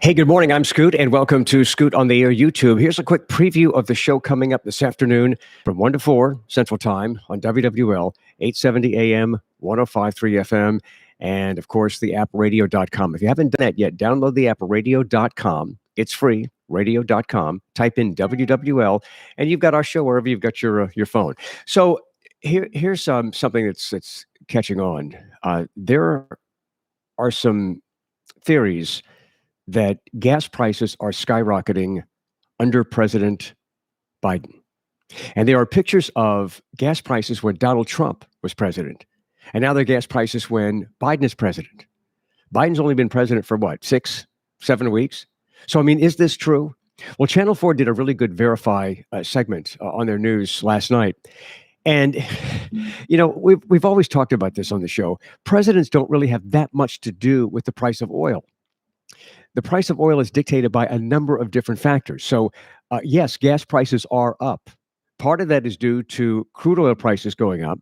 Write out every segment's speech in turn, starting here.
Hey, good morning. I'm Scoot, and welcome to Scoot on the Air YouTube. Here's a quick preview of the show coming up this afternoon from 1 to 4 Central Time on WWL, 870 AM, 105.3 FM, and of course, the app radio.com. If you haven't done that yet, download the app radio.com. It's free, radio.com. Type in WWL, and you've got our show wherever you've got your phone. So here's something that's catching on. There are some theories that gas prices are skyrocketing under President Biden. And there are pictures of gas prices when Donald Trump was president. And now they're gas prices when Biden is president. Biden's only been president for what, 6, 7 weeks? So, I mean, is this true? Well, Channel 4 did a really good Verify segment on their news last night. And, you know, we've always talked about this on the show. Presidents don't really have that much to do with the price of oil. The price of oil is dictated by a number of different factors. So, yes, gas prices are up. Part of that is due to crude oil prices going up.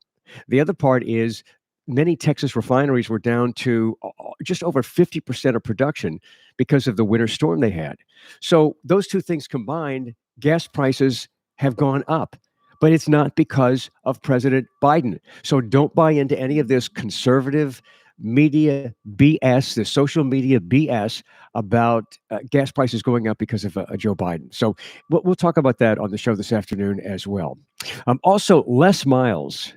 The other part is many Texas refineries were down to just over 50% of production because of the winter storm they had. So those two things combined, gas prices have gone up. But it's not because of President Biden. So don't buy into any of this conservative media BS, the social media BS about gas prices going up because of Joe Biden. So we'll talk about that on the show this afternoon as well. Also, Les Miles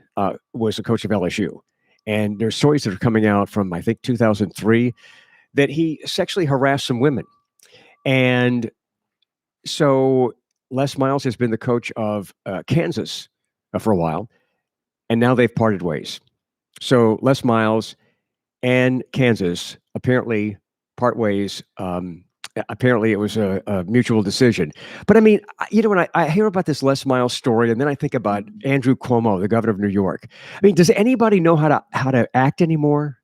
was a coach of LSU. And there's stories that are coming out from, I think, 2003, that he sexually harassed some women. And so Les Miles has been the coach of Kansas for a while, and now they've parted ways. So Les Miles and Kansas apparently part ways. Apparently it was a mutual decision. But I mean, you know, when I hear about this Les Miles story, and then I think about Andrew Cuomo, the governor of New York. I mean, does anybody know how to act anymore?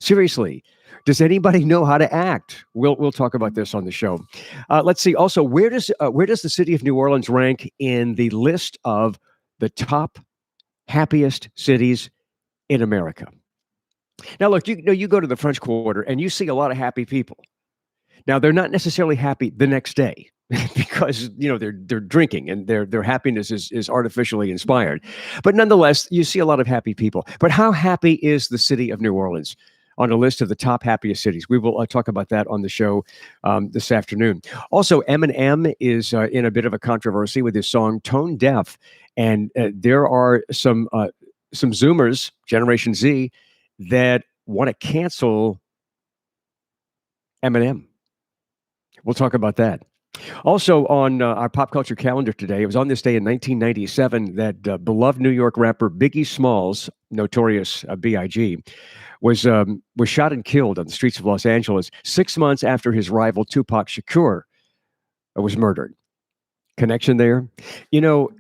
Seriously, does anybody know how to act? We'll talk about this on the show. Let's see. Also, where does the city of New Orleans rank in the list of the top happiest cities in America? Now, look, you go to the French Quarter and you see a lot of happy people. Now, they're not necessarily happy the next day because, you know, they're drinking and their happiness is artificially inspired. But nonetheless, you see a lot of happy people. But how happy is the city of New Orleans on a list of the top happiest cities? We will talk about that on the show this afternoon. Also, Eminem is in a bit of a controversy with his song Tone Deaf. And there are some Zoomers, Generation Z, that want to cancel Eminem. We'll talk about that. Also on our pop culture calendar today, it was on this day in 1997 that beloved New York rapper Biggie Smalls, notorious B.I.G., was shot and killed on the streets of Los Angeles 6 months after his rival Tupac Shakur was murdered. Connection there? You know,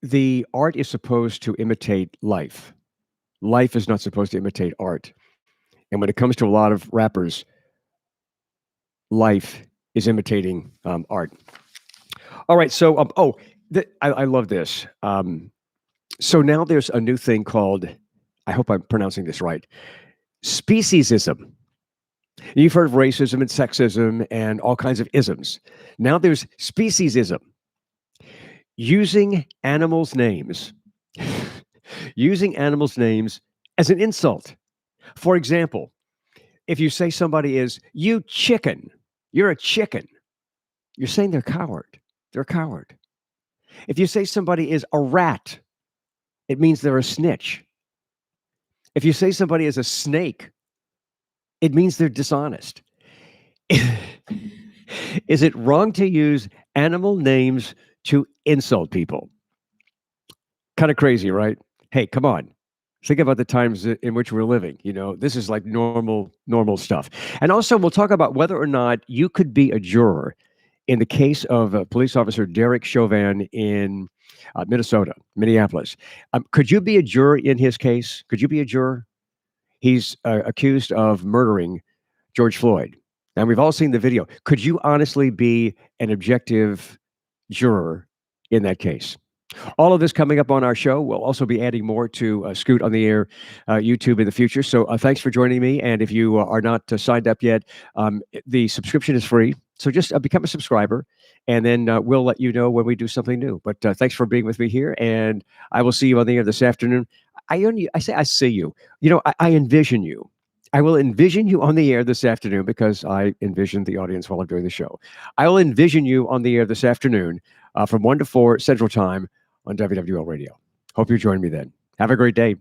the art is supposed to imitate life. Life is not supposed to imitate art. And when it comes to a lot of rappers, life is imitating art. All right, so I love this. So now there's a new thing called, I hope I'm pronouncing this right, Speciesism. You've heard of racism and sexism and all kinds of isms. Now there's Speciesism. Using animals' names. Using animals' names as an insult. For example, if you say somebody is, you chicken, you're a chicken, you're saying they're a coward. They're a coward. If you say somebody is a rat, it means they're a snitch. If you say somebody is a snake, it means they're dishonest. Is it wrong to use animal names to insult people? Kind of crazy, right? Hey, come on. Think about the times in which we're living. You know, this is like normal stuff. And also, we'll talk about whether or not you could be a juror in the case of police officer Derek Chauvin in Minneapolis. Could you be a juror in his case? Could you be a juror? He's accused of murdering George Floyd. And we've all seen the video. Could you honestly be an objective juror in that case? All of this coming up on our show. We'll also be adding more to Scoot on the Air YouTube in the future. So thanks for joining me. And if you are not signed up yet, the subscription is free. So just become a subscriber, and then we'll let you know when we do something new. But thanks for being with me here, and I will see you on the air this afternoon. I see you. I envision you. I will envision you on the air this afternoon because I envision the audience while I'm doing the show. I will envision you on the air this afternoon from 1 to 4 Central Time on WWL Radio. Hope you join me then. Have a great day.